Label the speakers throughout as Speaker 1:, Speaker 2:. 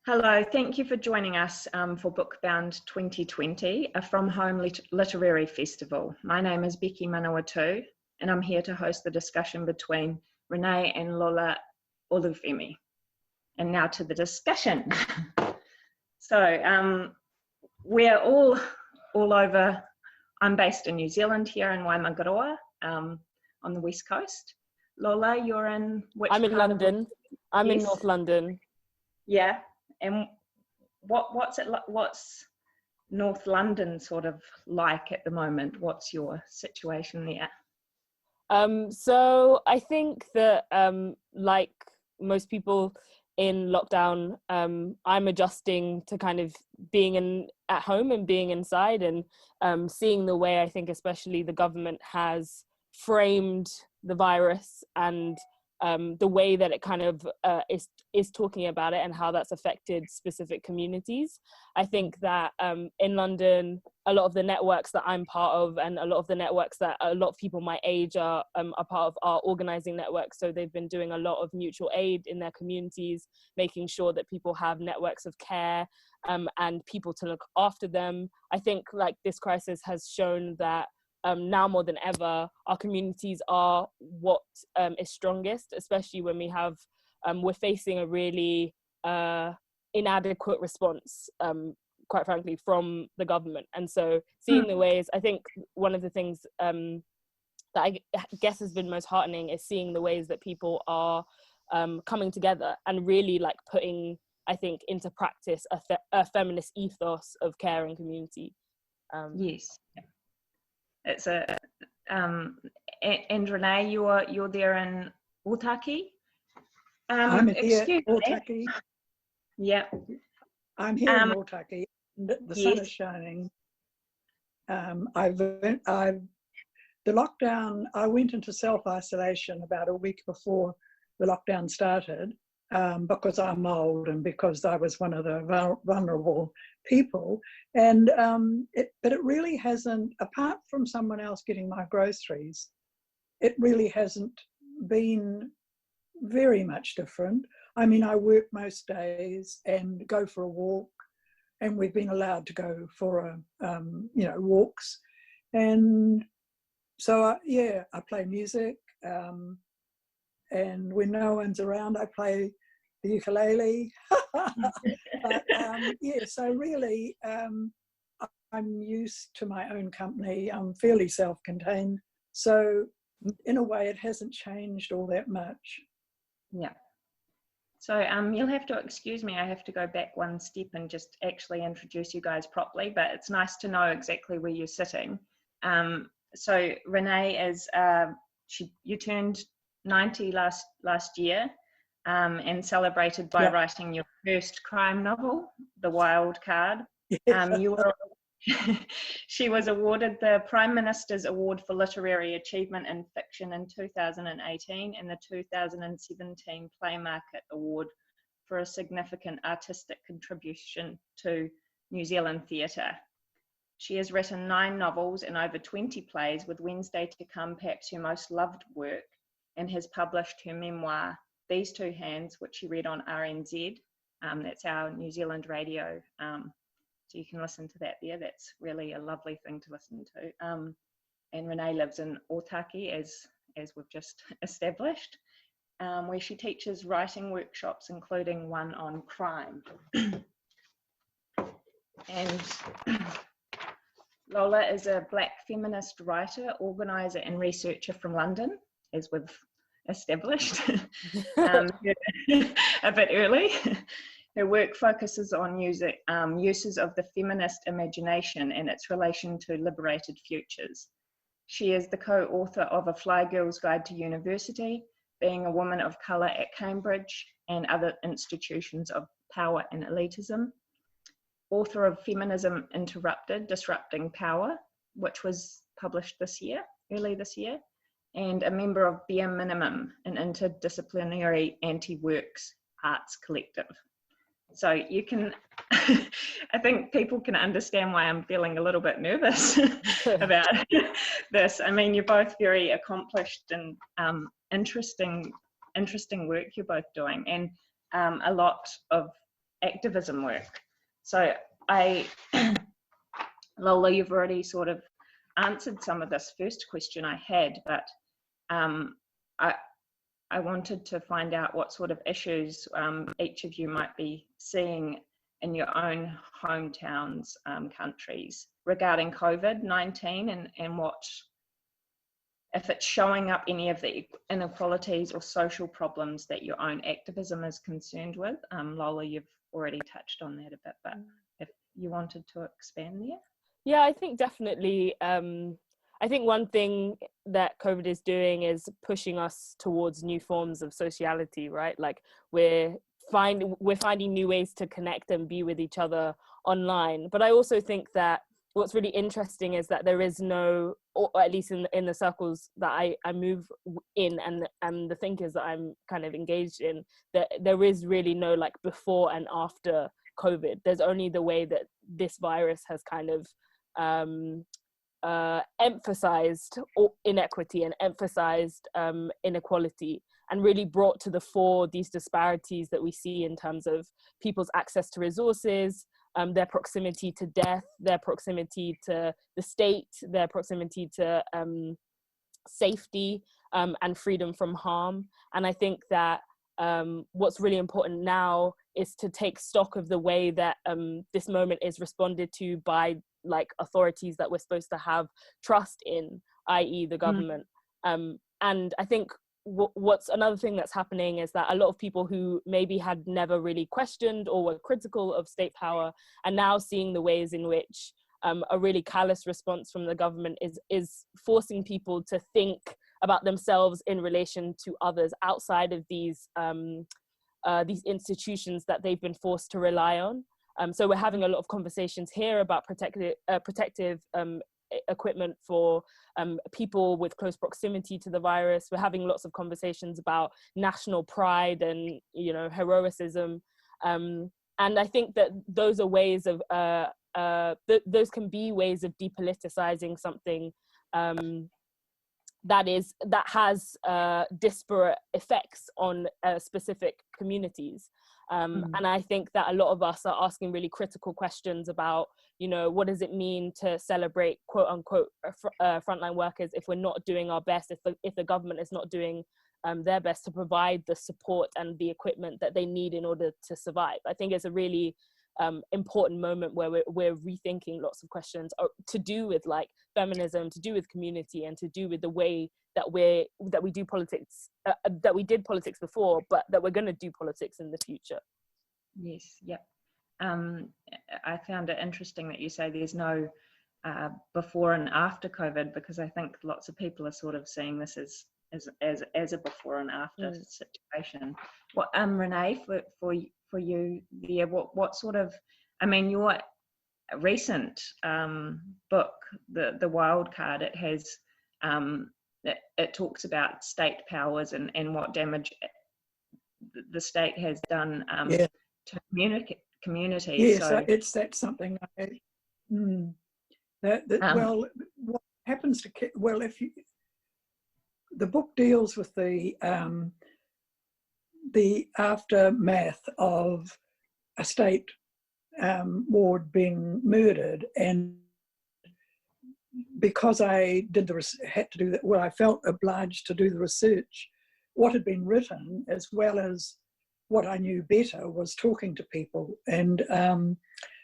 Speaker 1: Hello, thank you for joining us for BookBound 2020, a From Home Literary Festival. My name is Becky Manawatu, and I'm here to host the discussion between Renée and Lola Olufemi. And now to the discussion. So we're all over. I'm based in New Zealand here in Waimangaroa on the West Coast. Lola, you're in which
Speaker 2: I'm in
Speaker 1: part
Speaker 2: London. I'm in
Speaker 1: Yes.
Speaker 2: North London.
Speaker 1: Yeah, and what's North London sort of like at the moment? What's your situation there?
Speaker 2: So I think that like most people in lockdown, I'm adjusting to kind of being at home and being inside, and seeing the way I think especially the government has framed the virus and the way that it kind of is talking about it and how that's affected specific communities. I think that in London, a lot of the networks that I'm part of and a lot of the networks that a lot of people my age are part of are organising networks. So they've been doing a lot of mutual aid in their communities, making sure that people have networks of care and people to look after them. I think like this crisis has shown that now more than ever, our communities are what is strongest, especially when we're facing a really inadequate response, quite frankly, from the government. And so seeing the ways, I think one of the things that I guess has been most heartening is seeing the ways that people are coming together and really like putting, I think, into practice a feminist ethos of care and community.
Speaker 1: Yes. It's and Renée, you're there in Otaki.
Speaker 3: I'm here in
Speaker 1: me.
Speaker 3: Otaki.
Speaker 1: Yeah.
Speaker 3: I'm here in Otaki. The sun
Speaker 1: Yes.
Speaker 3: is shining. The lockdown, I went into self-isolation about a week before the lockdown started because I'm old and because I was one of the vulnerable people. And but it really hasn't, apart from someone else getting my groceries, it really hasn't been very much different. I mean, I work most days and go for a walk, and we've been allowed to go for walks. And so, I play music. And when no one's around, I play the ukulele. But so really, I'm used to my own company. I'm fairly self-contained. So in a way, it hasn't changed all that much.
Speaker 1: Yeah. So you'll have to excuse me, I have to go back one step and just actually introduce you guys properly, but it's nice to know exactly where you're sitting. So Renée is, you turned 90 last year and celebrated by writing your first crime novel, The Wild Card. She was awarded the Prime Minister's Award for Literary Achievement in Fiction in 2018 and the 2017 Playmarket Award for a significant artistic contribution to New Zealand theatre. She has written 9 novels and over 20 plays, with Wednesday to Come perhaps her most loved work, and has published her memoir, These Two Hands, which she read on RNZ. That's our New Zealand radio. So you can listen to that there. That's really a lovely thing to listen to. And Renée lives in Otaki, as we've just established, where she teaches writing workshops, including one on crime. And Lola is a Black feminist writer, organiser and researcher from London, as we've established a bit early. Her work focuses on uses of the feminist imagination and its relation to liberated futures. She is the co-author of A Fly Girl's Guide to University, Being a Woman of Colour at Cambridge and Other Institutions of Power and Elitism, author of Feminism Interrupted, Disrupting Power, which was published early this year, and a member of Bare Minimum, an interdisciplinary anti-works arts collective. So you can, I think people can understand why I'm feeling a little bit nervous about this. I mean, you're both very accomplished and interesting work you're both doing. And a lot of activism work. So Lola, you've already sort of answered some of this first question I had, but I wanted to find out what sort of issues each of you might be seeing in your own hometowns, countries regarding COVID-19, and what, if it's showing up any of the inequalities or social problems that your own activism is concerned with. Lola, you've already touched on that a bit, but if you wanted to expand there.
Speaker 2: Yeah, I think definitely. I think one thing that COVID is doing is pushing us towards new forms of sociality, right? Like we're finding new ways to connect and be with each other online. But I also think that what's really interesting is that there is no, or at least in the circles that I move in, and the thinkers that I'm kind of engaged in, that there is really no like before and after COVID. There's only the way that this virus has kind of emphasized inequity and emphasized inequality, and really brought to the fore these disparities that we see in terms of people's access to resources, their proximity to death, their proximity to the state, their proximity to safety, and freedom from harm. And I think that what's really important now is to take stock of the way that this moment is responded to by like authorities that we're supposed to have trust in, i.e. the government. And I think what's another thing that's happening is that a lot of people who maybe had never really questioned or were critical of state power are now seeing the ways in which a really callous response from the government is forcing people to think about themselves in relation to others outside of these institutions that they've been forced to rely on. So we're having a lot of conversations here about protective equipment for people with close proximity to the virus. We're having lots of conversations about national pride and, you know, heroicism. And I think that those are ways of, those can be ways of depoliticizing something that has disparate effects on specific communities. And I think that a lot of us are asking really critical questions about, you know, what does it mean to celebrate quote unquote frontline workers if we're not doing our best, if the government is not doing their best to provide the support and the equipment that they need in order to survive. I think it's a really important moment where we're rethinking lots of questions to do with like feminism, to do with community, and to do with the way that we do politics, that we did politics before, but that we're going to do politics in the future.
Speaker 1: Yes, yep. I found it interesting that you say there's no before and after COVID, because I think lots of people are sort of seeing this as a before and after situation. What Renee, for you there, what sort of, I mean, your recent book, the Wild Card, it has it talks about state powers and what damage the state has done to communities.
Speaker 3: Yes, so that's something well, what happens to, well, if you, the book deals with the aftermath of a state ward being murdered, and because I had to do that, well, I felt obliged to do the research. What had been written, as well as what I knew better, was talking to people, and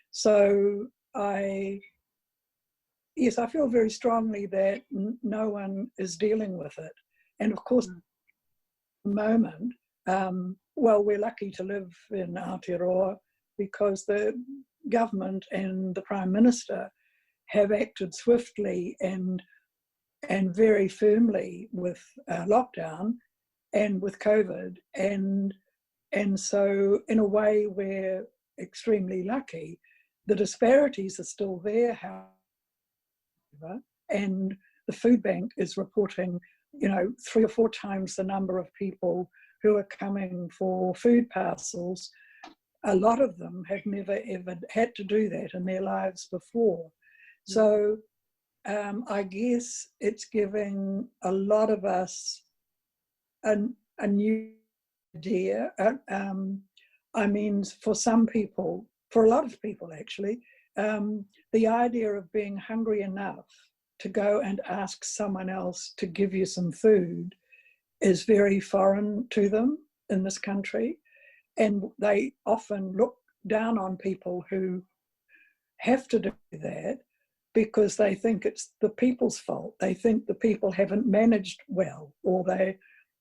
Speaker 3: so I feel very strongly that no one is dealing with it, and of course, at the moment, well, we're lucky to live in Aotearoa because the government and the Prime Minister have acted swiftly and very firmly with lockdown and with COVID, and so in a way we're extremely lucky. The disparities are still there, however, and the food bank is reporting, you know, 3 or 4 times the number of people who are coming for food parcels. A lot of them have never ever had to do that in their lives before. So I guess it's giving a lot of us a new idea I mean, for some people, for a lot of people actually, the idea of being hungry enough to go and ask someone else to give you some food is very foreign to them in this country. And they often look down on people who have to do that because they think it's the people's fault. They think the people haven't managed well, or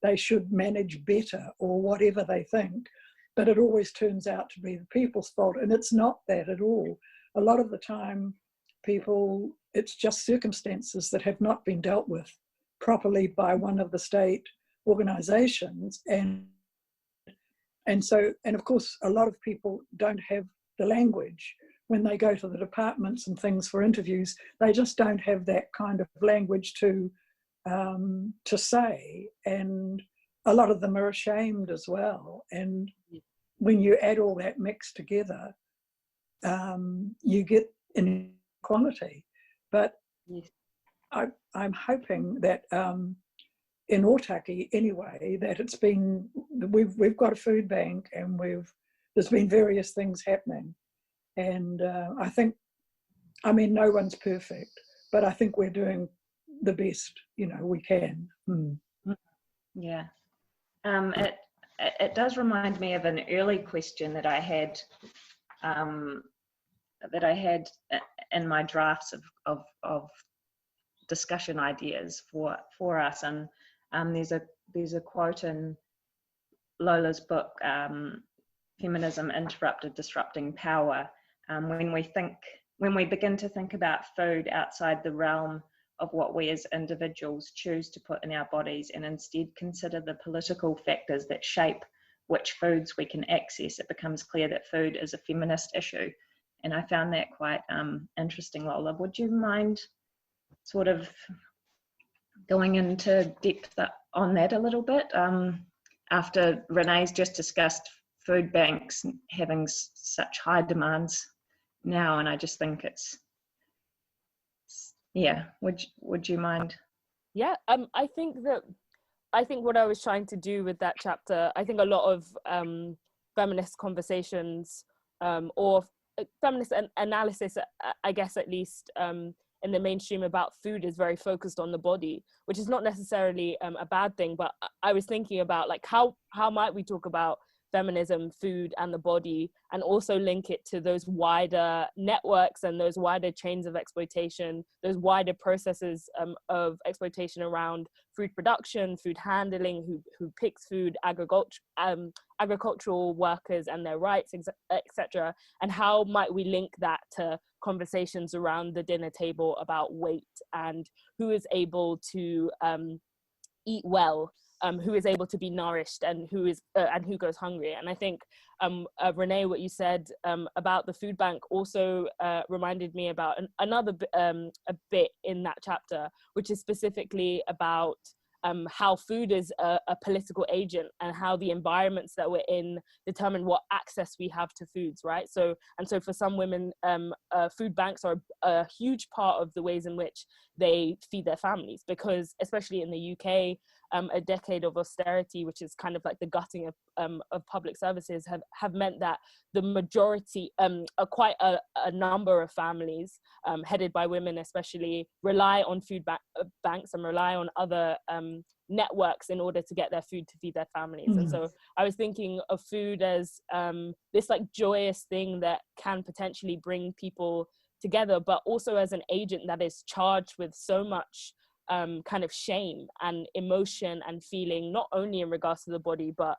Speaker 3: they should manage better, or whatever they think. But it always turns out to be the people's fault, and it's not that at all. A lot of the time, it's just circumstances that have not been dealt with properly by one of the state organisations, and of course, a lot of people don't have the language when they go to the departments and things for interviews. They just don't have that kind of language to say, and a lot of them are ashamed as well. And when you add all that mix together, you get inequality. But
Speaker 2: yes.
Speaker 3: I'm hoping that in Otaki anyway, that we've got a food bank, and there's been various things happening. And I think, I mean, no one's perfect, but I think we're doing the best, we can.
Speaker 1: Yeah. It does remind me of an early question that I had in my drafts of discussion ideas for us. And there's a quote in Lola's book, Feminism, Interrupted, Disrupting Power, when we begin to think about food outside the realm of what we as individuals choose to put in our bodies, and instead consider the political factors that shape which foods we can access, it becomes clear that food is a feminist issue. And I found that quite interesting, Lola. Would you mind sort of going into depth on that a little bit? After Renee's just discussed food banks having such high demands now, and I just think would you mind?
Speaker 2: Yeah, I think what I was trying to do with that chapter, I think a lot of feminist conversations or feminist analysis, I guess at least in the mainstream about food, is very focused on the body, which is not necessarily a bad thing. But I was thinking about like how might we talk about feminism, food, and the body, and also link it to those wider networks and those wider chains of exploitation, those wider processes of exploitation around food production, food handling, who picks food, agricultural workers and their rights, etc. And how might we link that to conversations around the dinner table about weight and who is able to eat well, who is able to be nourished, and who goes hungry. And I think Renee, what you said about the food bank also reminded me about another a bit in that chapter, which is specifically about how food is a political agent, and how the environments that we're in determine what access we have to foods, right? So for some women, food banks are a huge part of the ways in which they feed their families, because especially in the UK, a decade of austerity, which is kind of like the gutting of public services, have meant that the majority, quite a number of families, headed by women especially, rely on food banks and rely on other networks in order to get their food to feed their families. And so I was thinking of food as this like joyous thing that can potentially bring people together, but also as an agent that is charged with so much kind of shame and emotion and feeling, not only in regards to the body, but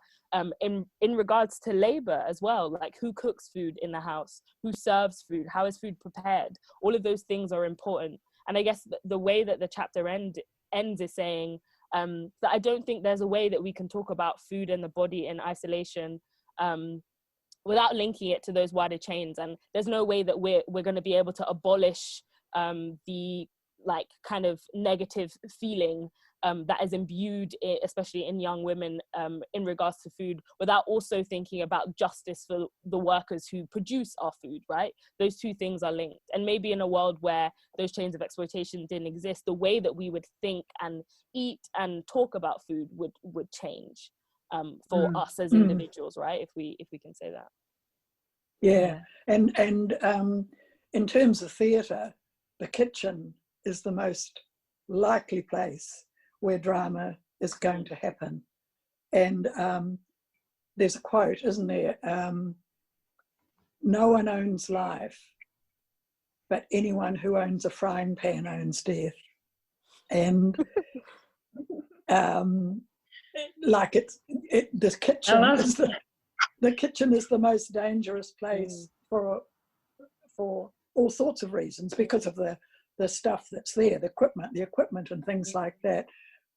Speaker 2: in regards to labor as well. Like, who cooks food in the house, who serves food, how is food prepared? All of those things are important. And I guess the way that the chapter ends is saying that I don't think there's a way that we can talk about food and the body in isolation without linking it to those wider chains. And there's no way that we're going to be able to abolish the like kind of negative feeling that is imbued, especially in young women, in regards to food, without also thinking about justice for the workers who produce our food, right? Those two things are linked. And maybe in a world where those chains of exploitation didn't exist, the way that we would think and eat and talk about food would change. for us as individuals, right? If we can say that.
Speaker 3: Yeah, and in terms of theatre, the kitchen is the most likely place where drama is going to happen. And there's a quote, isn't there? No one owns life, but anyone who owns a frying pan owns death. And like the kitchen is the kitchen is the most dangerous place for all sorts of reasons, because of the stuff that's there, the equipment and things like that.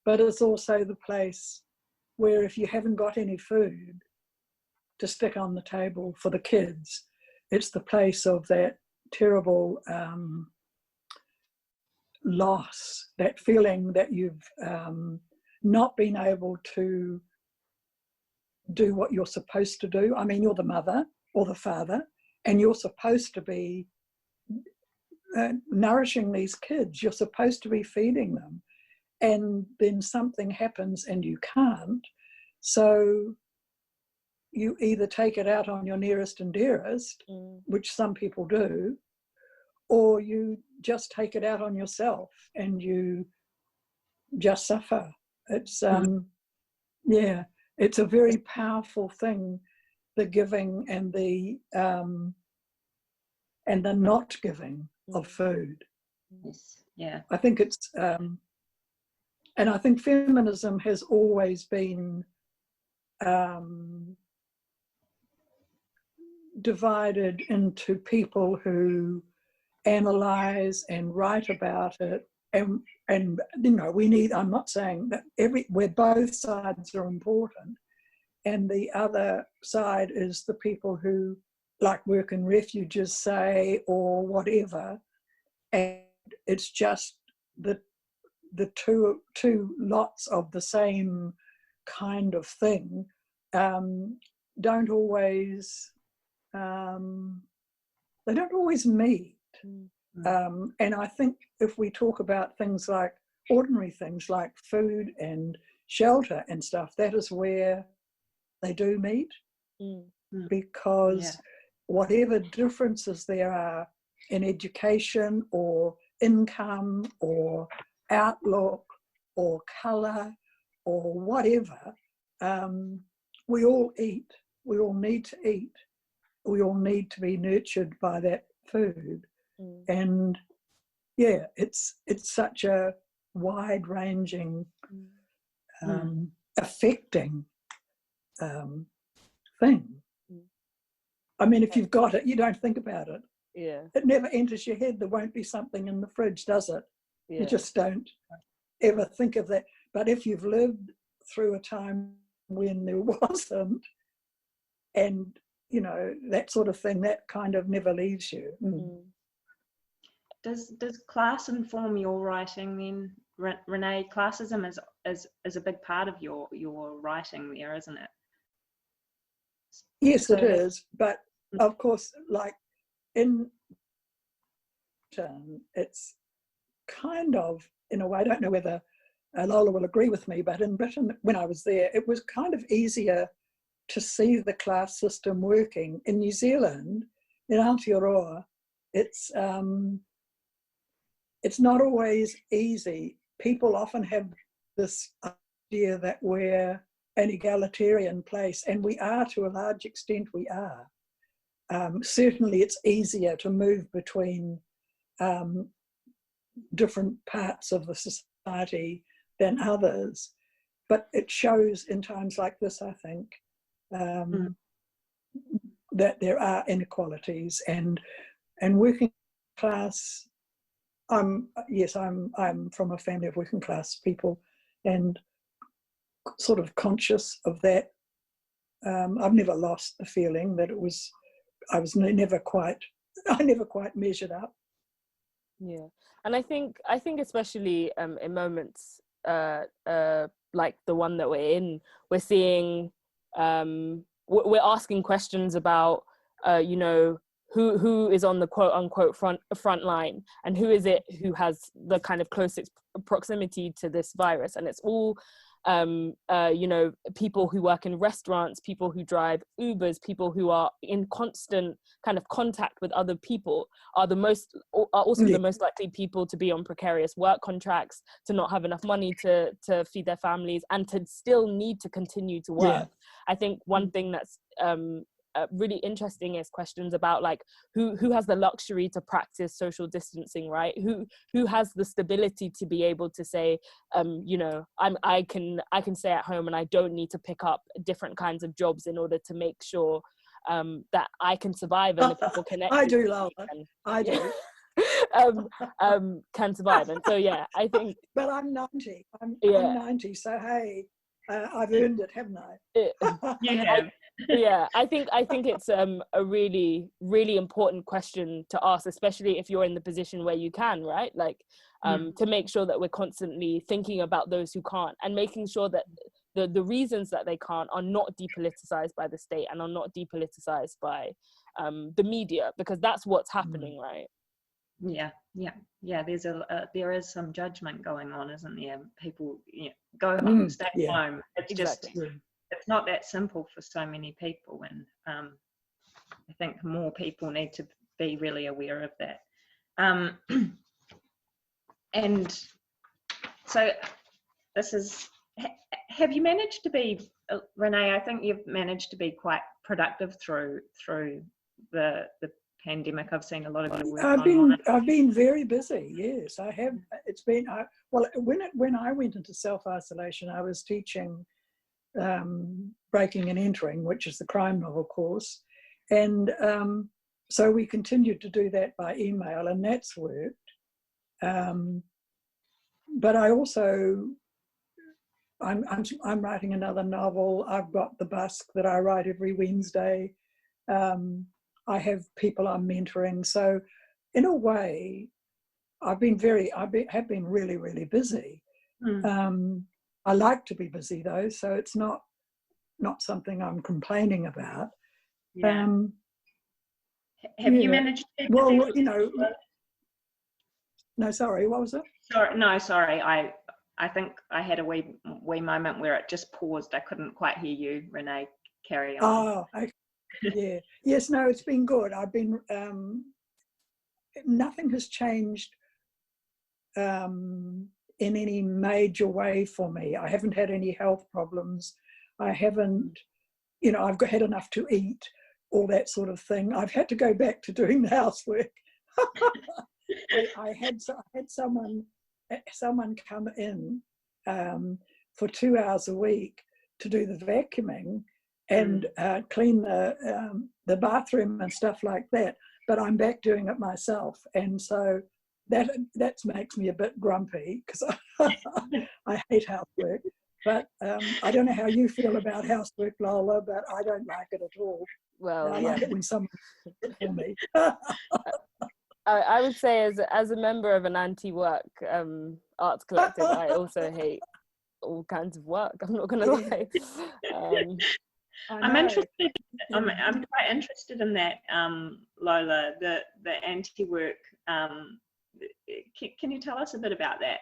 Speaker 3: But it's also the place where if you haven't got any food to stick on the table for the kids, it's the place of that terrible loss, that feeling that you've not been able to do what you're supposed to do. I mean, you're the mother or the father, and you're supposed to be nourishing these kids. You're supposed to be feeding them. And then something happens and you can't. So you either take it out on your nearest and dearest, which some people do, or you just take it out on yourself and you just suffer. It's, it's a very powerful thing, the giving and the not giving of food.
Speaker 1: Yes. Yeah.
Speaker 3: I think it's, and I think feminism has always been divided into people who analyze and write about it, and you know, we need, I'm not saying that where both sides are important, and the other side is the people who like work in refuges, say, or whatever, and it's just the two lots of the same kind of thing don't always they don't always meet. And I think if we talk about things like ordinary things like food and shelter and stuff, that is where they do meet, because whatever differences there are in education or income or outlook or colour or whatever, we all eat, we all need to eat, we all need to be nurtured by that food. And yeah, it's such a wide-ranging, affecting thing. I mean, if you've got it, you don't think about it.
Speaker 2: Yeah.
Speaker 3: It never enters your head there won't be something in the fridge, does it?
Speaker 2: Yeah.
Speaker 3: You just don't ever think of that. But if you've lived through a time when there wasn't, and, you know, that sort of thing, that kind of never leaves you.
Speaker 1: Does class inform your writing then, Renee? Classism is a big part of your writing there, isn't it?
Speaker 3: Yes, it is. But of course, like in Britain, it's kind of, in a way, I don't know whether Lola will agree with me, but in Britain, when I was there, it was kind of easier to see the class system working. In New Zealand, in Aotearoa, it's not always easy. People often have this idea that we're an egalitarian place, and we are, to a large extent, we are. Certainly it's easier to move between different parts of the society than others, but it shows in times like this, I think, that there are inequalities, and working class. I'm from a family of working class people, and sort of conscious of that. I've never lost the feeling that I never quite measured up. Yeah.
Speaker 2: And I think especially in moments like the one that we're in, we're seeing we're asking questions about you know, who is on the quote unquote front line, and who is it who has the kind of closest proximity to this virus. And it's all you know, people who work in restaurants, people who drive Ubers, people who are in constant kind of contact with other people are also the most likely people to be on precarious work contracts, to not have enough money to feed their families, and to still need to continue to work. I think one thing that's really interesting is questions about like who has the luxury to practice social distancing, right? Who has the stability to be able to say, you know, I can stay at home and I don't need to pick up different kinds of jobs in order to make sure that I can survive and the people connected.
Speaker 3: I do, Lola. I do.
Speaker 2: Can survive. And so yeah, I think.
Speaker 3: But I'm 90. I'm 90. So hey, I've earned it, haven't I?
Speaker 1: You have.
Speaker 2: I think it's a really, really important question to ask, especially if you're in the position where you can, right? Like to make sure that we're constantly thinking about those who can't, and making sure that the reasons that they can't are not depoliticized by the state and are not depoliticized by the media, because that's what's happening, right?
Speaker 1: Yeah. There is some judgment going on, isn't there? People, you know, go home, stay home. It's just, it's not that simple for so many people, and I think more people need to be really aware of that. And so this is, have you managed to be, Renee, I think you've managed to be quite productive through the pandemic. I've seen a lot of your work online.
Speaker 3: I've been very busy. Yes, I have. It's been well, when I went into self-isolation, I was teaching Breaking and Entering, which is the crime novel course, and so we continued to do that by email, and that's worked. But I also, I'm writing another novel. I've got The Busk that I write every Wednesday. I have people I'm mentoring. So in a way, have been really, really busy. I like to be busy though, so it's not something I'm complaining about.
Speaker 1: Have you managed to?
Speaker 3: Well, you know, no, sorry, what was it?
Speaker 1: Sorry. I think I had a wee moment where it just paused. I couldn't quite hear you, Renee. Carry on.
Speaker 3: Oh, okay. Yeah. Yes, no, it's been good. I've been, nothing has changed in any major way for me. I haven't had any health problems. I haven't, you know, I've had enough to eat, all that sort of thing. I've had to go back to doing the housework. I had someone come in for 2 hours a week to do the vacuuming and clean the bathroom and stuff like that. But I'm back doing it myself, and so that makes me a bit grumpy because I hate housework. But I don't know how you feel about housework, Lola, but I don't like it at all.
Speaker 2: Well,
Speaker 3: I like it when someone for me.
Speaker 2: I would say as a member of an anti-work arts collective, I also hate all kinds of work. I'm not going to lie.
Speaker 1: I'm interested. I'm quite interested in that, Lola. The anti-work. Can you tell us a bit about that?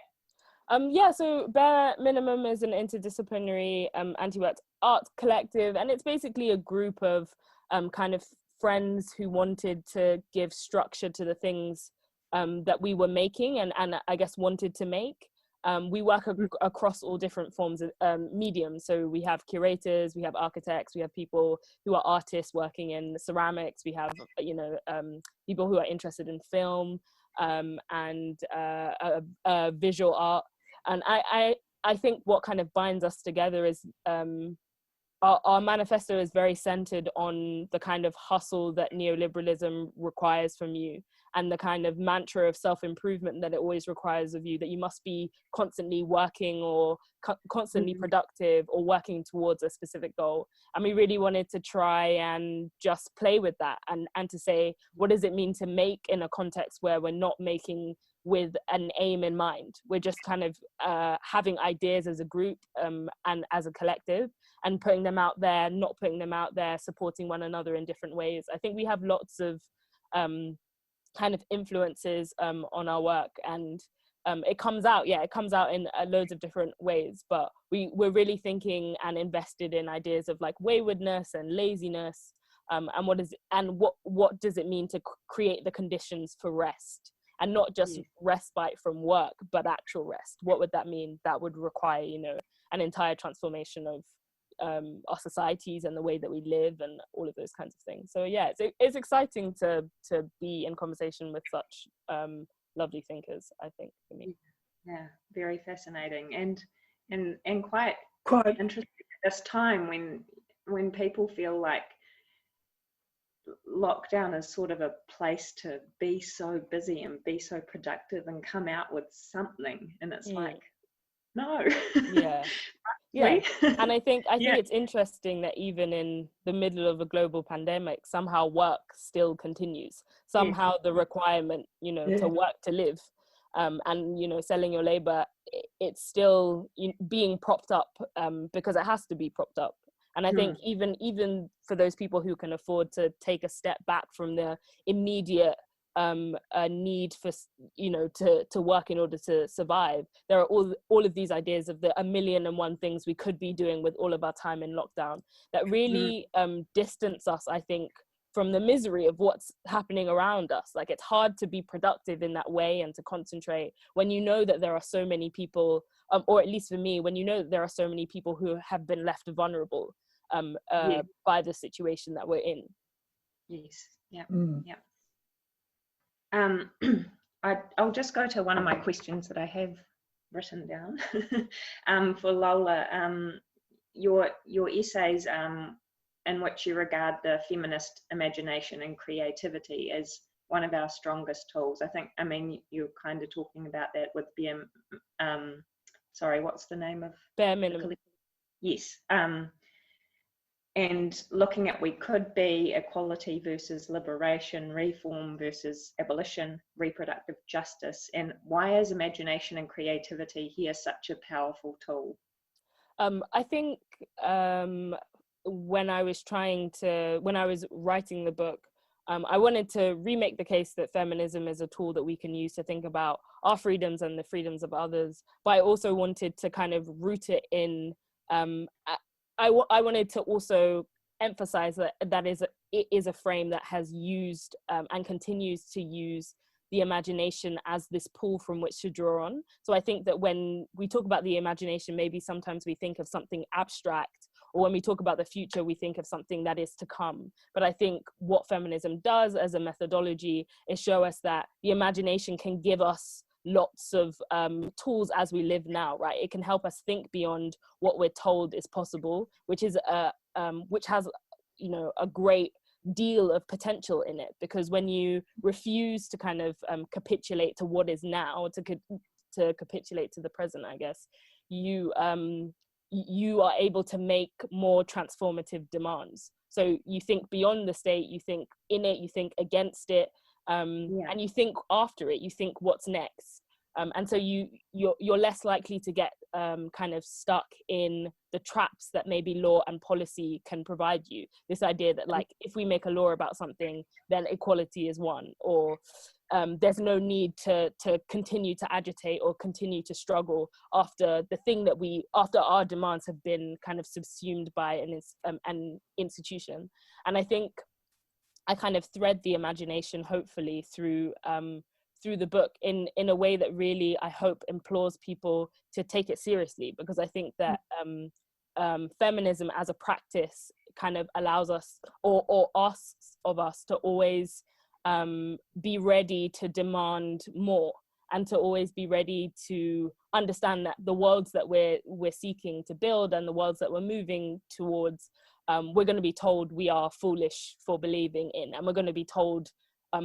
Speaker 2: So Bare Minimum is an interdisciplinary anti-work art collective, and it's basically a group of kind of friends who wanted to give structure to the things that we were making and I guess wanted to make. We work across all different forms of mediums. So we have curators, we have architects, we have people who are artists working in ceramics, we have, you know, people who are interested in film and visual art. And I think what kind of binds us together is our manifesto is very centered on the kind of hustle that neoliberalism requires from you, and the kind of mantra of self-improvement that it always requires of you, that you must be constantly working or constantly productive or working towards a specific goal. And we really wanted to try and just play with that and to say, what does it mean to make in a context where we're not making with an aim in mind? We're just kind of having ideas as a group and as a collective, and putting them out there, not putting them out there, supporting one another in different ways. I think we have lots of kind of influences on our work, and it comes out in loads of different ways, but we're really thinking and invested in ideas of like waywardness and laziness, and what does it mean to create the conditions for rest, and not just respite from work, but actual rest. What would that mean? That would require, you know, an entire transformation of our societies and the way that we live and all of those kinds of things. So yeah, it's exciting to be in conversation with such lovely thinkers, I think, for me.
Speaker 1: Yeah, very fascinating and quite interesting at this time when people feel like lockdown is sort of a place to be so busy and be so productive and come out with something, and it's like, no.
Speaker 2: Yeah. And I think it's interesting that even in the middle of a global pandemic, somehow work still continues. Somehow the requirement, you know, to work to live, and, you know, selling your labor, it's still being propped up, because it has to be propped up. And I think even for those people who can afford to take a step back from the immediate need for, you know, to work in order to survive, there are all of these ideas of the 1,000,001 things we could be doing with all of our time in lockdown that really distance us, I think, from the misery of what's happening around us. Like, it's hard to be productive in that way and to concentrate when you know that there are so many people, or at least for me, when you know that there are so many people who have been left vulnerable by the situation that we're in.
Speaker 1: I'll just go to one of my questions that I have written down for Lola. Your essays in which you regard the feminist imagination and creativity as one of our strongest tools. I mean, you're kind of talking about that with what's the name of?
Speaker 2: Bare Minimum.
Speaker 1: Yes. And looking at we could be equality versus liberation, reform versus abolition, reproductive justice, and why is imagination and creativity here such a powerful tool?
Speaker 2: I think when I was writing the book, I wanted to remake the case that feminism is a tool that we can use to think about our freedoms and the freedoms of others, but I also wanted to kind of root it in I wanted to also emphasize that it is a frame that has used and continues to use the imagination as this pool from which to draw on. So I think that when we talk about the imagination, maybe sometimes we think of something abstract, or when we talk about the future, we think of something that is to come. But I think what feminism does as a methodology is show us that the imagination can give us lots of tools as we live now, right? It can help us think beyond what we're told is possible, which has, you know, a great deal of potential in it, because when you refuse to kind of capitulate to what is now, to capitulate to the present, I guess, you are able to make more transformative demands. So you think beyond the state, you think in it, you think against it, and you think after it, you think what's next. And so you're less likely to get kind of stuck in the traps that maybe law and policy can provide you. This idea that, like, if we make a law about something, then equality is won, or there's no need to continue to agitate or continue to struggle after after our demands have been kind of subsumed by an institution. And I think I kind of thread the imagination, hopefully, through the book in a way that really, I hope, implores people to take it seriously, because I think that feminism as a practice kind of allows us or asks of us to always be ready to demand more, and to always be ready to understand that the worlds that we're seeking to build and the worlds that we're moving towards, we're going to be told we are foolish for believing in, and we're going to be told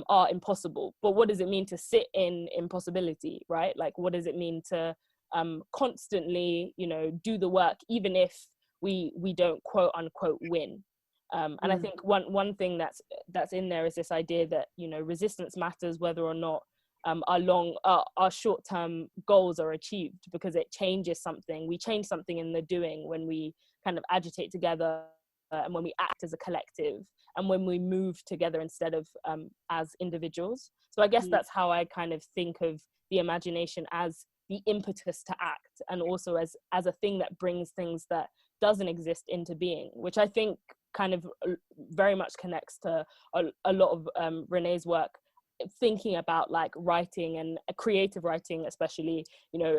Speaker 2: are impossible. But what does it mean to sit in impossibility, right? Like, what does it mean to constantly, you know, do the work, even if we don't quote unquote win? And I think one thing that's in there is this idea that, you know, resistance matters whether or not our short-term goals are achieved, because it changes something. We change something in the doing when we kind of agitate together and when we act as a collective, and when we move together instead of as individuals. So I guess that's how I kind of think of the imagination, as the impetus to act, and also as a thing that brings things that doesn't exist into being, which I think kind of very much connects to a lot of Renée's work, thinking about like writing and creative writing, especially, you know,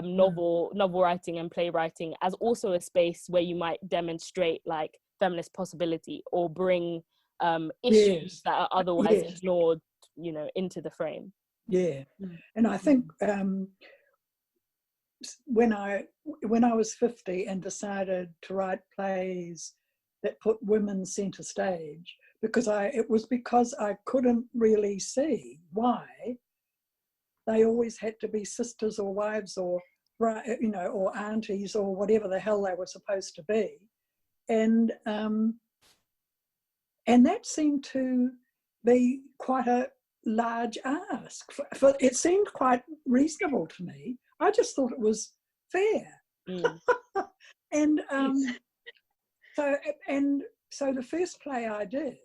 Speaker 2: novel writing and playwriting as also a space where you might demonstrate like feminist possibility or bring issues that are otherwise ignored, you know, into the frame.
Speaker 3: And I think when I was 50 and decided to write plays that put women center stage, because it was because I couldn't really see why they always had to be sisters or wives or, you know, or aunties or whatever the hell they were supposed to be, and that seemed to be quite a large ask. For it seemed quite reasonable to me. I just thought it was fair. And so the first play I did,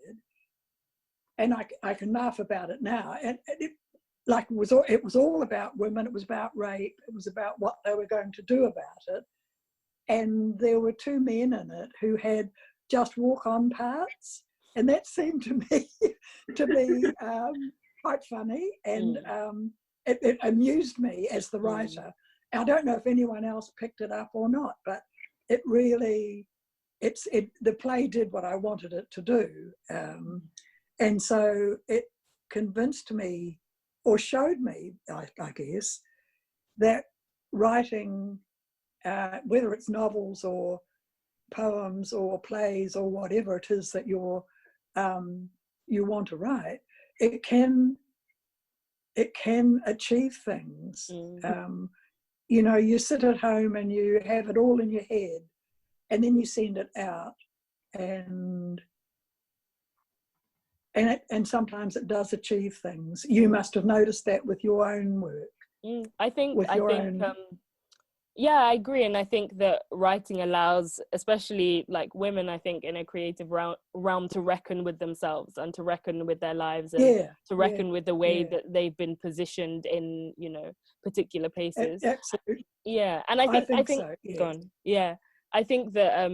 Speaker 3: and I can laugh about it now, and it was all about women. It was about rape. It was about what they were going to do about it. And there were two men in it who had just walk-on parts, and that seemed to me to be quite funny, and it amused me as the writer. I don't know if anyone else picked it up or not, but it really, the play did what I wanted it to do, and so it convinced me, or showed me, I guess, that writing, whether it's novels or poems or plays or whatever it is that you want to write, it can achieve things. You know, you sit at home and you have it all in your head, and then you send it out, and sometimes it does achieve things. You must have noticed that with your own work.
Speaker 2: I think yeah, I agree. And I think that writing allows, especially like women, I think, in a creative realm to reckon with themselves and to reckon with their lives, and to reckon with the way that they've been positioned in, you know, particular places.
Speaker 3: Absolutely.
Speaker 2: Yeah. And I think
Speaker 3: so,
Speaker 2: yeah. I think that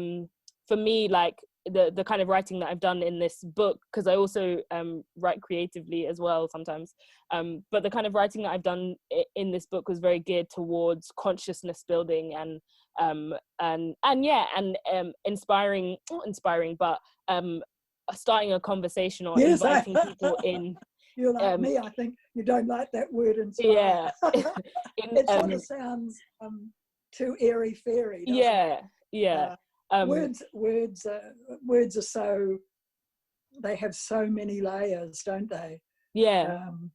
Speaker 2: for me, like the kind of writing that I've done in this book, because I also write creatively as well sometimes, but the kind of writing that I've done in this book was very geared towards consciousness building and inspiring, not inspiring, but starting a conversation or inviting people in.
Speaker 3: You're like me, I think you don't like that word, inspire. It sort of sounds too airy-fairy, doesn't it? Words are so, they have so many layers, don't they? Thank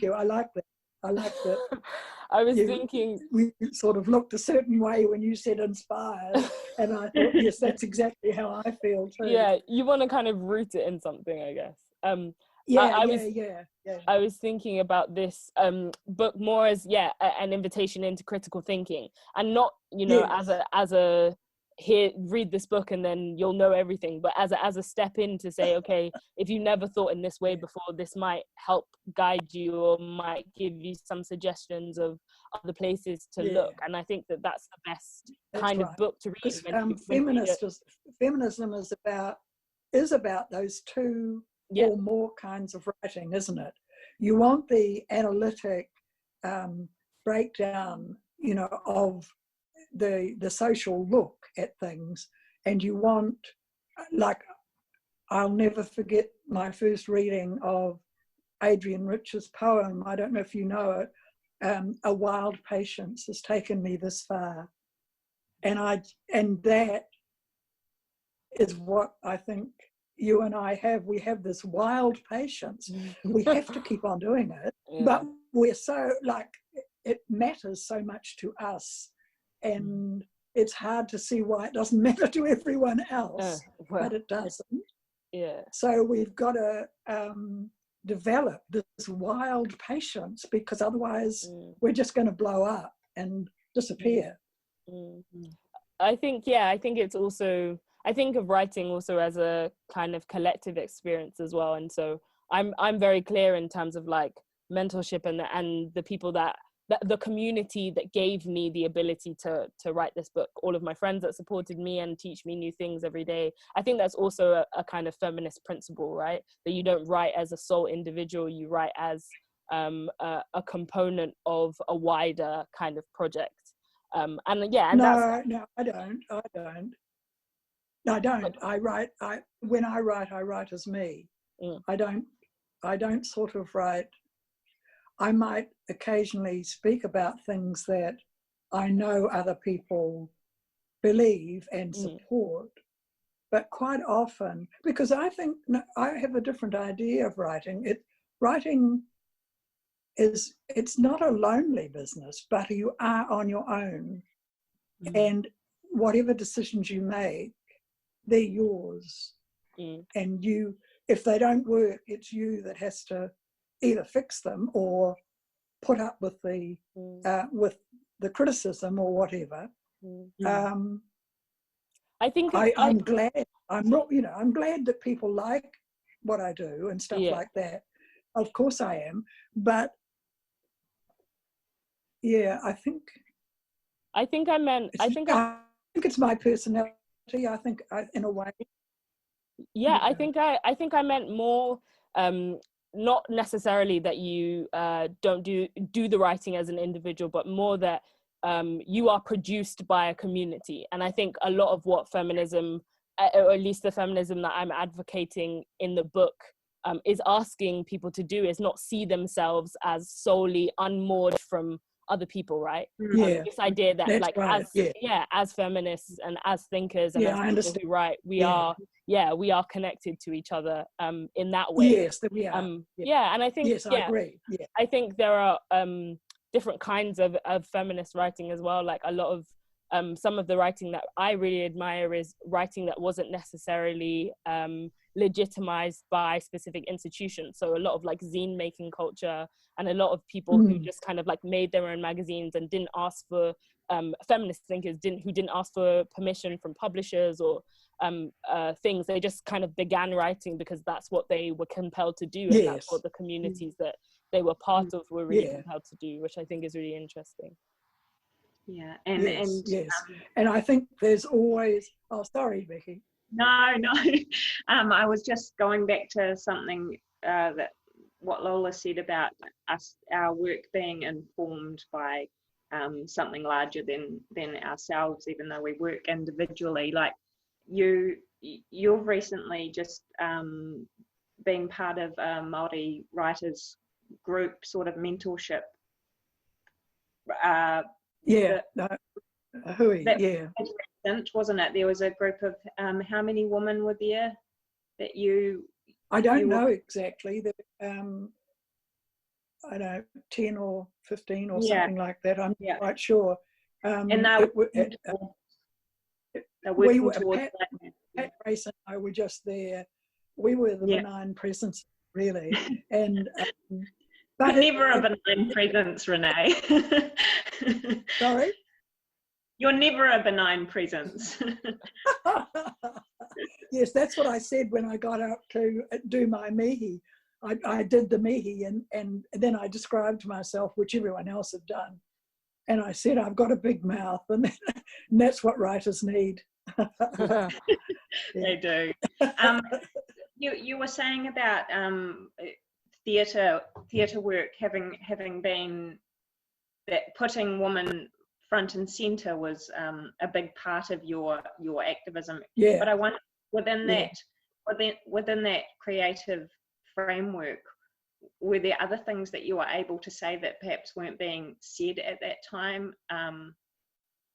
Speaker 3: you. I like that.
Speaker 2: I was thinking,
Speaker 3: we sort of looked a certain way when you said inspired, and I thought, yes, that's exactly how I feel too.
Speaker 2: Yeah, you want to kind of root it in something, I guess. I was thinking about this book more as an invitation into critical thinking, and not, you know, as a here, read this book and then you'll know everything, but as a step in to say, okay, if you never thought in this way before, this might help guide you or might give you some suggestions of other places to look. And I think that that's the best of book to read.
Speaker 3: Feminism is about those two or more kinds of writing, isn't it? You want the analytic breakdown, you know, of the social look at things, and you want, like, I'll never forget my first reading of Adrienne Rich's poem, I don't know if you know it, A Wild Patience Has Taken Me This Far, and that is what I think you and I have. We have this wild patience. We have to keep on doing it, but we're so, like, it matters so much to us, and it's hard to see why it doesn't matter to everyone else, but it doesn't. So we've got to develop this wild patience, because otherwise we're just going to blow up and disappear.
Speaker 2: I think it's also, I think of writing also as a kind of collective experience as well. And so I'm very clear in terms of like mentorship and the people that the community that gave me the ability to write this book, all of my friends that supported me and teach me new things every day. I think that's also a kind of feminist principle, right? That you don't write as a sole individual, you write as a component of a wider kind of project. And that's...
Speaker 3: No, I don't. I write. When I write as me.
Speaker 2: Mm.
Speaker 3: I don't sort of write. I might occasionally speak about things that I know other people believe and support, but quite often, because I think I have a different idea of writing. Writing it's not a lonely business, but you are on your own, and whatever decisions you make, they're yours, and if they don't work, it's you that has to either fix them or put up with the criticism or whatever.
Speaker 2: I think
Speaker 3: I'm glad. I'm glad that people like what I do and stuff like that. Of course I am, but yeah, I think it's my personality. I think in a way.
Speaker 2: Yeah, I think I meant more, not necessarily that you don't do the writing as an individual, but more that you are produced by a community. And I think a lot of what feminism, or at least the feminism that I'm advocating in the book, is asking people to do, is not see themselves as solely unmoored from other people, right? This idea that like right. as feminists and as thinkers and as people who write, we are connected to each other in that way.
Speaker 3: Yes, that we are.
Speaker 2: And I think
Speaker 3: I agree.
Speaker 2: I think there are different kinds of feminist writing as well. Like a lot of some of the writing that I really admire is writing that wasn't necessarily legitimized by specific institutions. So a lot of like zine making culture, and a lot of people who just kind of like made their own magazines and didn't ask for feminist thinkers who didn't ask for permission from publishers or things. They just kind of began writing because that's what they were compelled to do, and that's what the communities that they were part of were really compelled to do, which I think is really interesting.
Speaker 1: Yeah,
Speaker 3: and I think there's always. Oh, sorry, Becky.
Speaker 1: No. I was just going back to something that what Lola said about our work being informed by something larger than ourselves, even though we work individually. Like you've recently just been part of a Māori writers group sort of mentorship. Wasn't it? There was a group of how many women were there that you?
Speaker 3: I don't know exactly. I don't know, 10 or 15 or something like that. I'm not quite sure.
Speaker 1: And they were
Speaker 3: Pat Grace and I were just there. We were the benign presence, really. And
Speaker 1: but never a benign presence, Renee.
Speaker 3: Sorry?
Speaker 1: You're never a benign presence.
Speaker 3: Yes, that's what I said when I got up to do my mihi. I did the mihi and then I described myself, which everyone else had done. And I said, I've got a big mouth, and that's what writers need.
Speaker 1: They do. You were saying about theatre work having been that putting women front and centre was a big part of your activism.
Speaker 3: Yeah.
Speaker 1: But I wonder within that creative framework, were there other things that you were able to say that perhaps weren't being said at that time?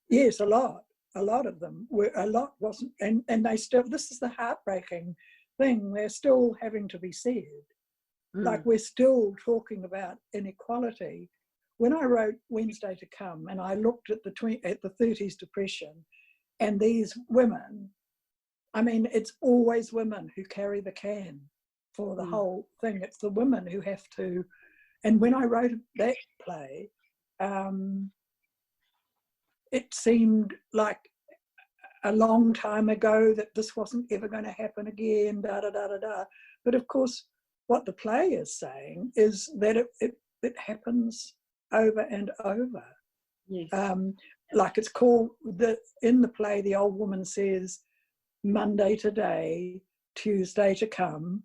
Speaker 3: Yes, a lot of them were. A lot wasn't, and they still. This is the heartbreaking thing. They're still having to be said. Like we're still talking about inequality. When I wrote Wednesday to Come, and I looked at the 30s depression, and these women, I mean, it's always women who carry the can for the whole thing. It's the women who have to. And when I wrote that play, it seemed like a long time ago that this wasn't ever going to happen again, da da da da da. But of course, what the play is saying is that it happens over and over.
Speaker 1: Yes.
Speaker 3: Like it's called, in the play, the old woman says, Monday today, Tuesday to come,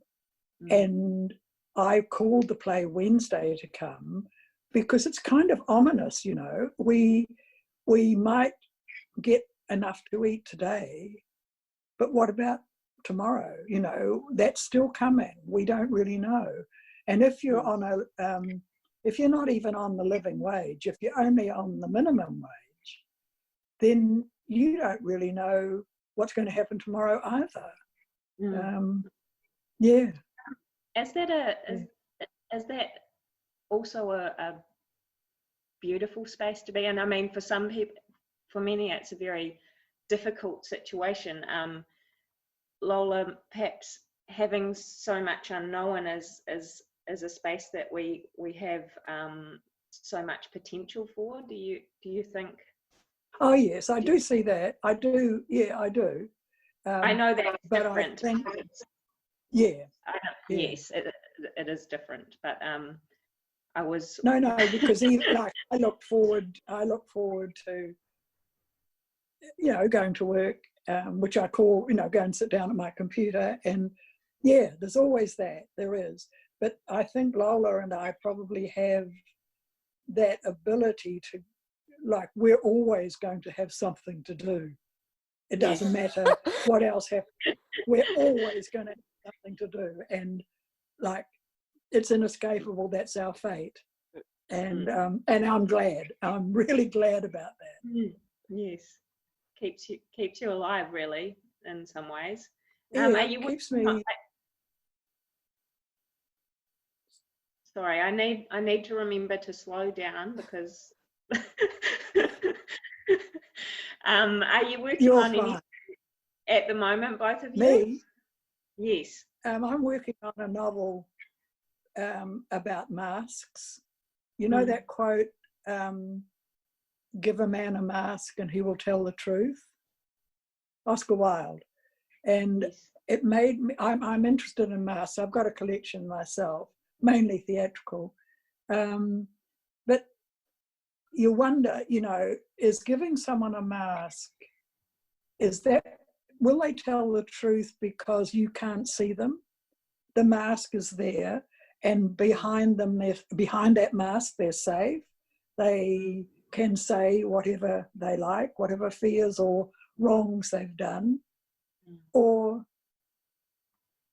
Speaker 3: and I called the play Wednesday to come because it's kind of ominous, you know. We might get enough to eat today, but what about tomorrow? You know, that's still coming. We don't really know. And if you're on if you're not even on the living wage, if you're only on the minimum wage, then you don't really know what's going to happen tomorrow either. Yeah.
Speaker 1: Is that also a beautiful space to be in? I mean, for some people, for many, it's a very difficult situation. Lola, perhaps having so much unknown is a space that we have so much potential for. Do you think?
Speaker 3: Oh yes, I do see that. I do. Yeah, I do.
Speaker 1: I know that's
Speaker 3: but
Speaker 1: different.
Speaker 3: I think, yeah.
Speaker 1: Yes, it is different. But I was
Speaker 3: no, because even like I look forward to, you know, going to work, which I call, you know, go and sit down at my computer, and yeah, there's always that. There is, but I think Lola and I probably have that ability to, like, we're always going to have something to do. It doesn't matter what else happens. We're always going to have something to do, and like, it's inescapable. That's our fate, and I'm glad. I'm really glad about that.
Speaker 1: Yes, keeps you alive, really, in some ways.
Speaker 3: Yeah,
Speaker 1: it
Speaker 3: keeps me.
Speaker 1: Sorry, I need to remember to slow down because. Are you working
Speaker 3: You're
Speaker 1: on anything at the moment, both of you?
Speaker 3: Me?
Speaker 1: Yes.
Speaker 3: I'm working on a novel about masks. You know that quote, give a man a mask and he will tell the truth? Oscar Wilde. And it made me, I'm interested in masks. I've got a collection myself, mainly theatrical. But you wonder, you know, is giving someone a mask, will they tell the truth because you can't see them? The mask is there, and behind that mask, they're safe. They can say whatever they like, whatever fears or wrongs they've done. Or,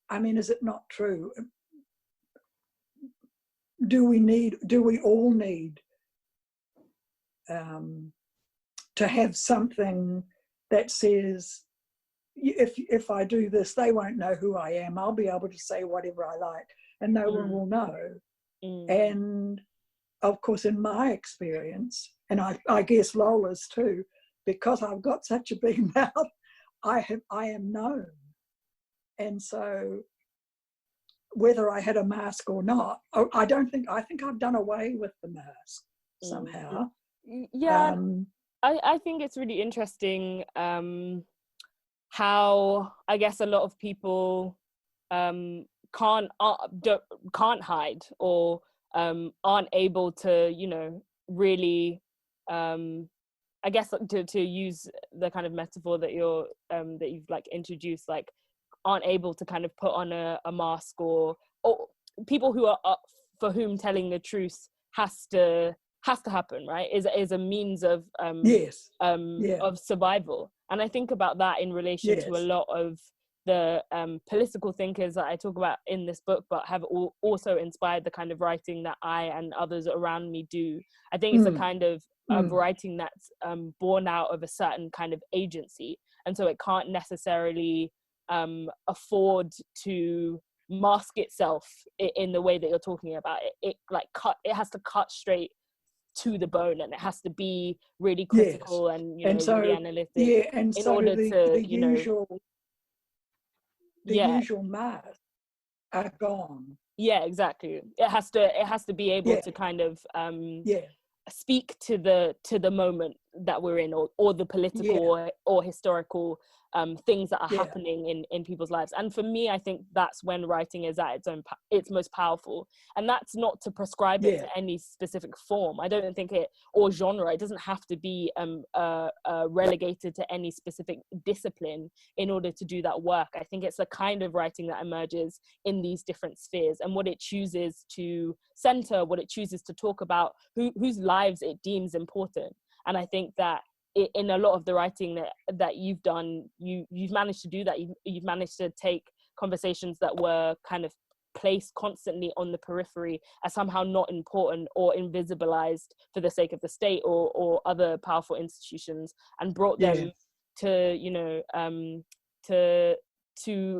Speaker 3: I mean, is it not true? Do we all need to have something that says, if I do this, they won't know who I am. I'll be able to say whatever I like and no one will know. And of course, in my experience, and I guess Lola's too, because I've got such a big mouth, I am known. And so whether I had a mask or not, I think I've done away with the mask somehow.
Speaker 2: Yeah, I think it's really interesting how I guess a lot of people can't hide or aren't able to, you know, really I guess to use the kind of metaphor that you've like introduced, like aren't able to kind of put on a mask, or people who are for whom telling the truth has to happen, right, is a means of of survival. And I think about that in relation to a lot of the political thinkers that I talk about in this book, but have also inspired the kind of writing that I and others around me do. I think it's a kind of writing that's born out of a certain kind of agency, and so it can't necessarily afford to mask itself in the way that you're talking about. It has to cut straight to the bone, and it has to be really critical and really analytic
Speaker 3: and
Speaker 2: in
Speaker 3: so
Speaker 2: order
Speaker 3: the
Speaker 2: to
Speaker 3: usual masks are gone.
Speaker 2: Yeah, exactly. It has to be able to kind of speak to the moment that we're in, or the political or historical things that are
Speaker 3: Yeah.
Speaker 2: happening in people's lives. And for me, I think that's when writing is at its most powerful. And that's not to prescribe it to any specific form. I don't think or genre. It doesn't have to be relegated to any specific discipline in order to do that work. I think it's the kind of writing that emerges in these different spheres, and what it chooses to center, what it chooses to talk about, whose lives it deems important. And I think that in a lot of the writing that you've done, you've managed to do that. You've managed to take conversations that were kind of placed constantly on the periphery as somehow not important or invisibilized for the sake of the state or other powerful institutions, and brought them to, you know, to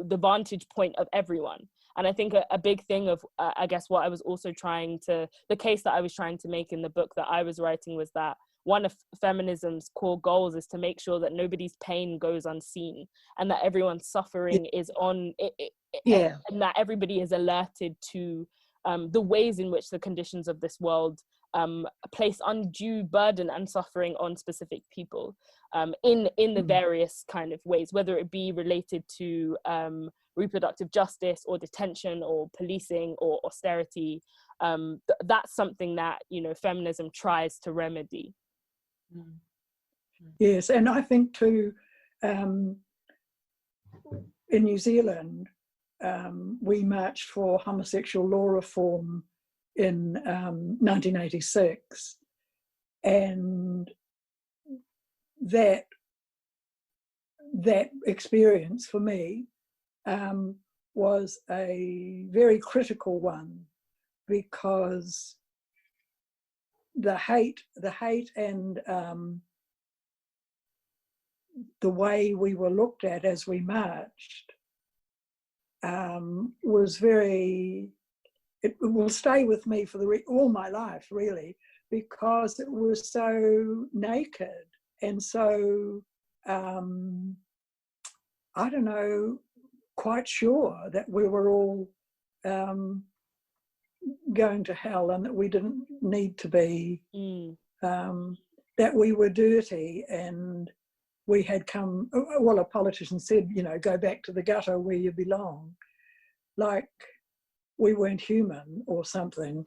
Speaker 2: the vantage point of everyone. And I think a big thing of, I guess, what I was also the case that I was trying to make in the book that I was writing was that one of feminism's core goals is to make sure that nobody's pain goes unseen, and that everyone's suffering is on it, and that everybody is alerted to the ways in which the conditions of this world place undue burden and suffering on specific people in the various kind of ways, whether it be related to reproductive justice or detention or policing or austerity. That's something that, you know, feminism tries to remedy.
Speaker 3: Yes, and I think too, in New Zealand, we marched for homosexual law reform in 1986, and that experience for me was a very critical one, because the hate and the way we were looked at as we marched was very, it will stay with me for all my life, really, because it was so naked and so, I don't know, quite sure that we were all going to hell, and that we didn't need to be, that we were dirty, and we had come, well, a politician said, you know, go back to the gutter where you belong, like we weren't human or something.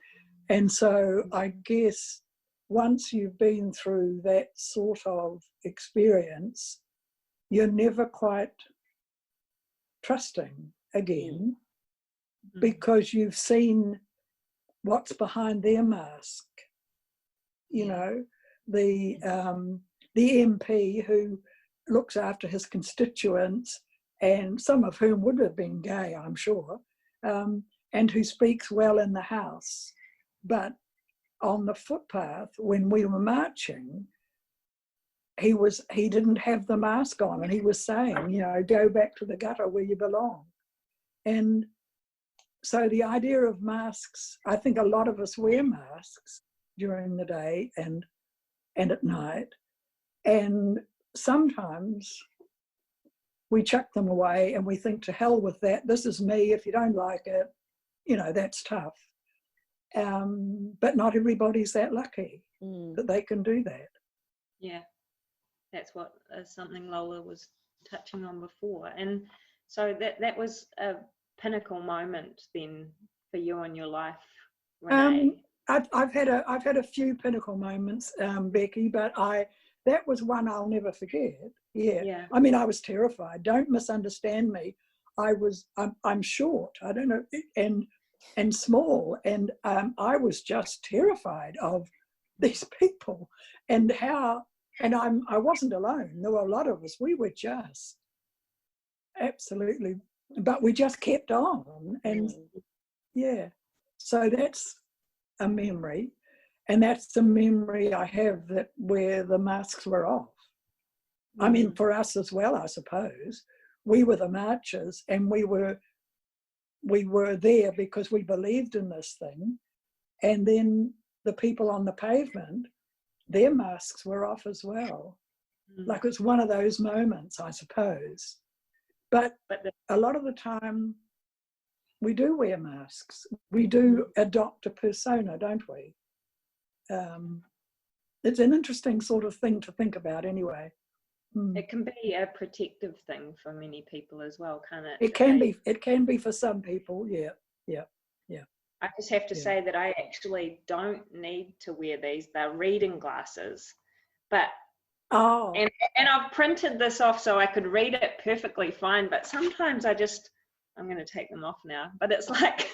Speaker 3: And so I guess once you've been through that sort of experience, you're never quite trusting again, because you've seen what's behind their mask. You know, the MP who looks after his constituents, and some of whom would have been gay, I'm sure, and who speaks well in the House. But on the footpath, when we were marching, he didn't have the mask on, and he was saying, you know, go back to the gutter where you belong. And so the idea of masks, I think a lot of us wear masks during the day and at night, and sometimes we chuck them away and we think, to hell with that, this is me, if you don't like it, you know, that's tough. But not everybody's that lucky that they can do that.
Speaker 4: Yeah, that's what something Lola was touching on before. And so that was a pinnacle moment then for you in your life, Renée.
Speaker 3: I've had a few pinnacle moments, Becky, but that was one I'll never forget. Yeah. I mean, I was terrified. Don't misunderstand me. I'm short. I don't know, and small, and I was just terrified of these people, and how. And I wasn't alone. There were a lot of us. We were just absolutely, but we just kept on, and yeah. So that's a memory, and that's the memory I have, that where the masks were off. I mean, for us as well, I suppose. We were the marchers, and we were there because we believed in this thing. And then the people on the pavement, their masks were off as well. Like, it's one of those moments, I suppose. But a lot of the time, we do wear masks. We do adopt a persona, don't we? it's an interesting sort of thing to think about anyway.
Speaker 4: It can be a protective thing for many people as well, can't it?
Speaker 3: It can be. It can be for some people. Yeah.
Speaker 4: I just have to say that I actually don't need to wear these. They're reading glasses, but and I've printed this off so I could read it perfectly fine. But sometimes I'm going to take them off now. But it's like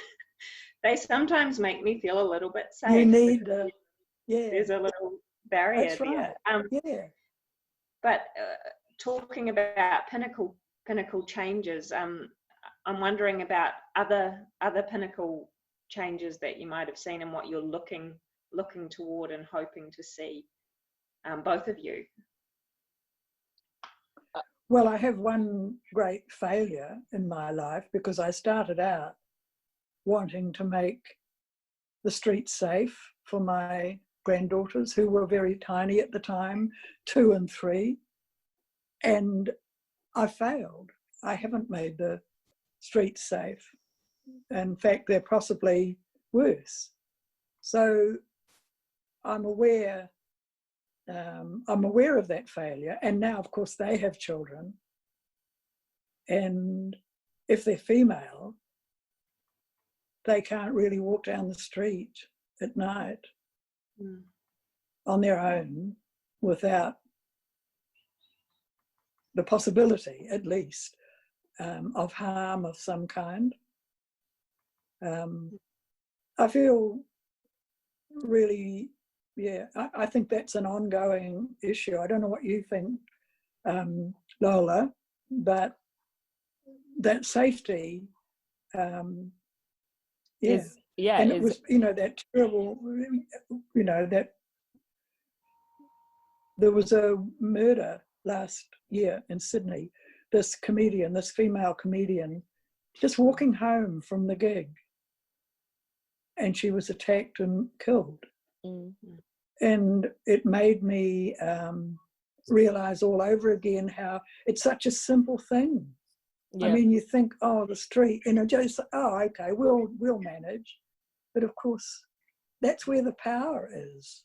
Speaker 4: they sometimes make me feel a little bit safe.
Speaker 3: You need
Speaker 4: there's a little barrier
Speaker 3: that's right.
Speaker 4: there. But talking about pinnacle changes, I'm wondering about other pinnacle changes that you might have seen and what you're looking toward and hoping to see, both of you.
Speaker 3: Well, I have one great failure in my life, because I started out wanting to make the streets safe for my granddaughters, who were very tiny at the time, 2 and 3, and I failed. I haven't made the streets safe. In fact, they're possibly worse. So I'm aware of that failure. And now, of course, they have children. And if they're female, they can't really walk down the street at night on their own without the possibility, at least, of harm of some kind. I feel really, I think that's an ongoing issue. I don't know what you think, Lola, but that safety, and it was, that terrible, that there was a murder last year in Sydney. This female comedian, just walking home from the gig, and she was attacked and killed. And it made me realize all over again how it's such a simple thing. I mean, you think, the street, just, okay, we'll manage. But of course, that's where the power is.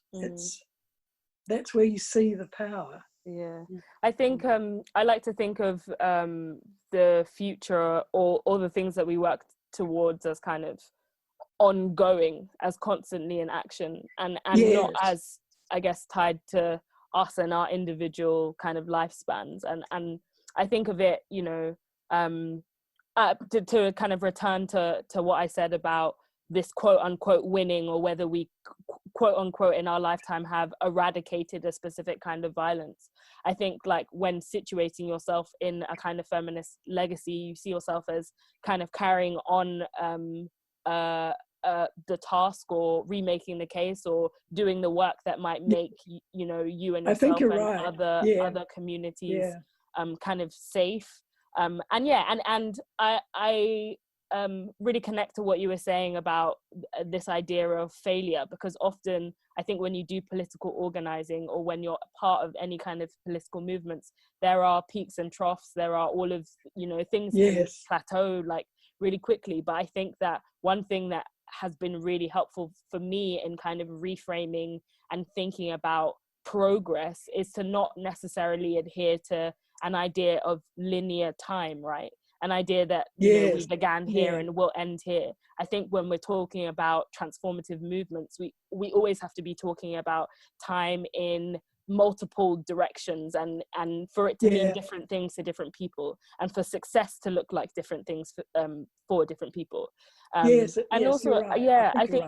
Speaker 3: That's where you see the power.
Speaker 2: I think I like to think of the future or the things that we work towards as kind of ongoing, as constantly in action, and not as, I guess, tied to us and our individual kind of lifespans. And I think of it, to kind of return to what I said about this quote unquote winning, or whether we quote unquote in our lifetime have eradicated a specific kind of violence. I think, like, when situating yourself in a kind of feminist legacy, you see yourself as kind of carrying on the task, or remaking the case, or doing the work that might make you and yourself and other communities kind of safe. And I really connect to what you were saying about this idea of failure, because often I think when you do political organizing, or when you're part of any kind of political movements, there are peaks and troughs, there are all of things can plateau like really quickly. But I think that one thing that has been really helpful for me in kind of reframing and thinking about progress is to not necessarily adhere to an idea of linear time, right? An idea that we began here and will end here. I think when we're talking about transformative movements, we always have to be talking about time in multiple directions, and for it to mean different things to different people, and for success to look like different things for different people. And also, right. I think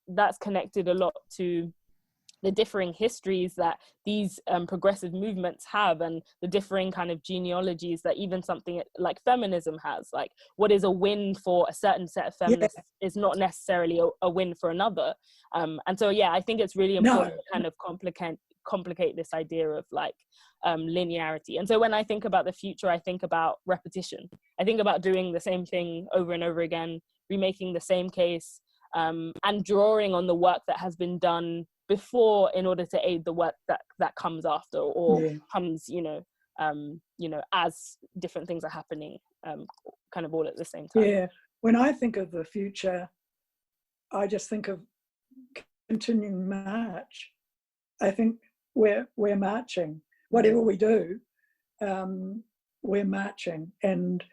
Speaker 2: that's connected a lot to the differing histories that these progressive movements have, and the differing kind of genealogies that even something like feminism has. Like, what is a win for a certain set of feminists is not necessarily a win for another. And so, I think it's really important to kind of complicate this idea of like linearity. And so when I think about the future, I think about repetition. I think about doing the same thing over and over again, remaking the same case, and drawing on the work that has been done before in order to aid the work that comes after, or comes as different things are happening kind of all at the same time.
Speaker 3: When I think of the future, I just think of continuing march. I think we're marching. Whatever we do, we're marching, and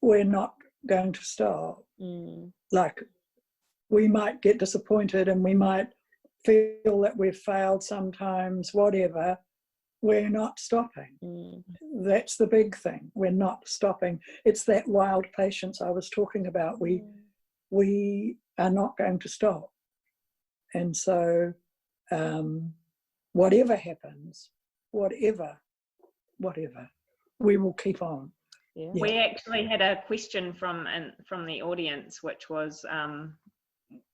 Speaker 3: we're not going to stop. Like, we might get disappointed and we might feel that we've failed sometimes, whatever. We're not stopping. That's the big thing. We're not stopping. It's that wild patience I was talking about. We are not going to stop. And so whatever happens, whatever, we will keep on.
Speaker 2: Yeah.
Speaker 1: We actually had a question from the audience, which was,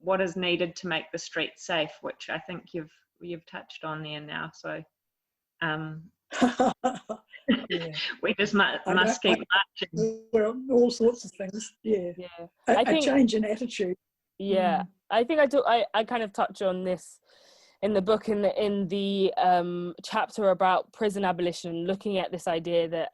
Speaker 1: what is needed to make the streets safe? Which I think you've touched on there now. So we just must keep marching.
Speaker 3: Well, all sorts of things. Yeah.
Speaker 2: I think,
Speaker 3: a change in attitude.
Speaker 2: Yeah, I think I kind of touch on this in the book, in the chapter about prison abolition, looking at this idea that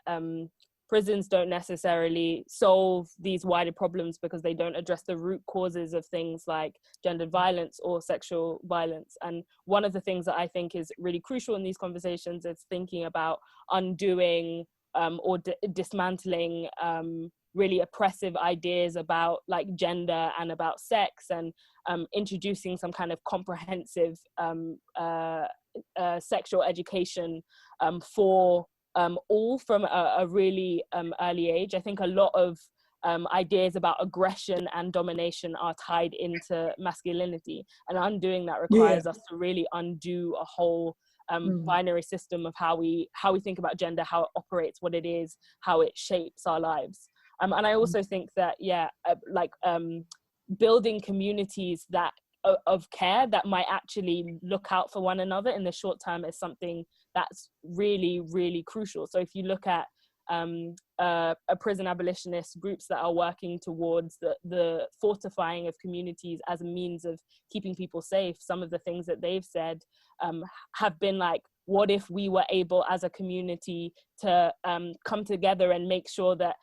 Speaker 2: prisons don't necessarily solve these wider problems because they don't address the root causes of things like gendered violence or sexual violence. And one of the things that I think is really crucial in these conversations is thinking about undoing or dismantling really oppressive ideas about like gender and about sex, and introducing some kind of comprehensive sexual education for all from a really early age. I think a lot of ideas about aggression and domination are tied into masculinity, and undoing that requires us to really undo a whole binary system of how we think about gender, how it operates, what it is, how it shapes our lives. And I also think that building communities that of care that might actually look out for one another in the short term is something that's really, really crucial. So if you look at a prison abolitionist groups that are working towards the fortifying of communities as a means of keeping people safe, some of the things that they've said have been like, what if we were able as a community to come together and make sure that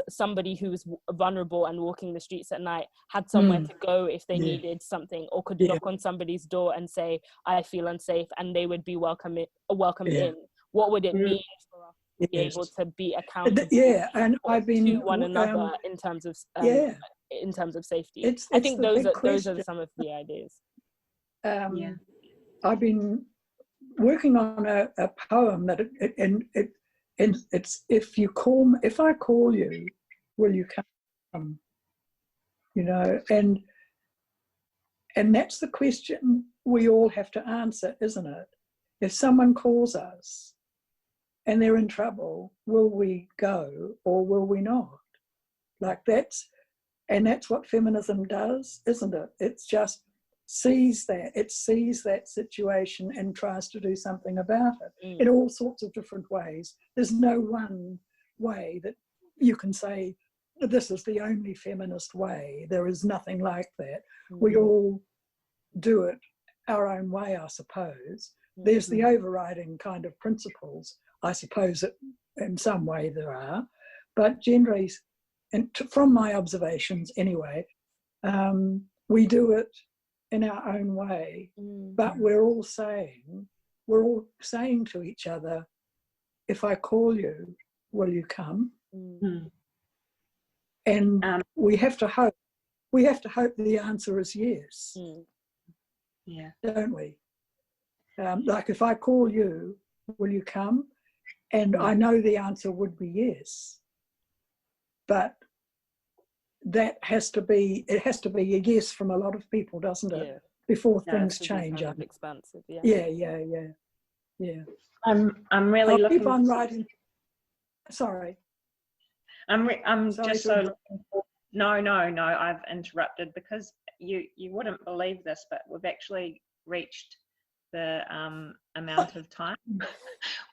Speaker 2: somebody who's vulnerable and walking the streets at night had somewhere to go if they needed something, or could knock on somebody's door and say, I feel unsafe, and they would be welcomed in. What would it mean for us to be able to be accountable
Speaker 3: and I've been
Speaker 2: to one another in terms of safety? I think those are some of the ideas.
Speaker 3: I've been working on a poem that it's if I call you, will you come? You know, and that's the question we all have to answer, isn't it? If someone calls us and they're in trouble, will we go or will we not? Like that's what feminism does, isn't it? It's just sees that situation and tries to do something about it in all sorts of different ways. There's no one way that you can say this is the only feminist way. There is nothing like that. We all do it our own way, I suppose. There's the overriding kind of principles, I suppose, that in some way there are, but generally, and from my observations anyway, we do it in our own way, but we're all saying to each other, if I call you, will you come? And we have to hope the answer is yes.
Speaker 4: Yeah.
Speaker 3: Don't we? Like if I call you, will you come? And I know the answer would be yes, but it has to be a yes from a lot of people, doesn't it? Before things change.
Speaker 2: Kind of expansive.
Speaker 3: Yeah.
Speaker 1: I'm really
Speaker 3: I'll
Speaker 1: looking.
Speaker 3: keep on writing. Sorry.
Speaker 1: I'm
Speaker 3: Sorry
Speaker 1: just so looking for. No, I've interrupted because you wouldn't believe this, but we've actually reached the amount of time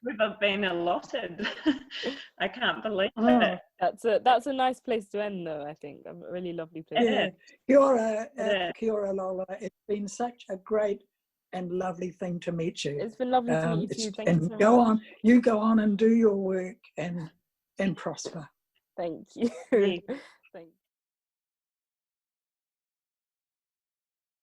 Speaker 1: we've been allotted. I can't believe it.
Speaker 2: That's a nice place to end, though. I think a really lovely place.
Speaker 3: Yeah. Kia ora, Lola. It's been such a great and lovely thing to meet you.
Speaker 2: It's been lovely to meet you too. Thank you so much.
Speaker 3: You go on and do your work and prosper.
Speaker 2: Thank you.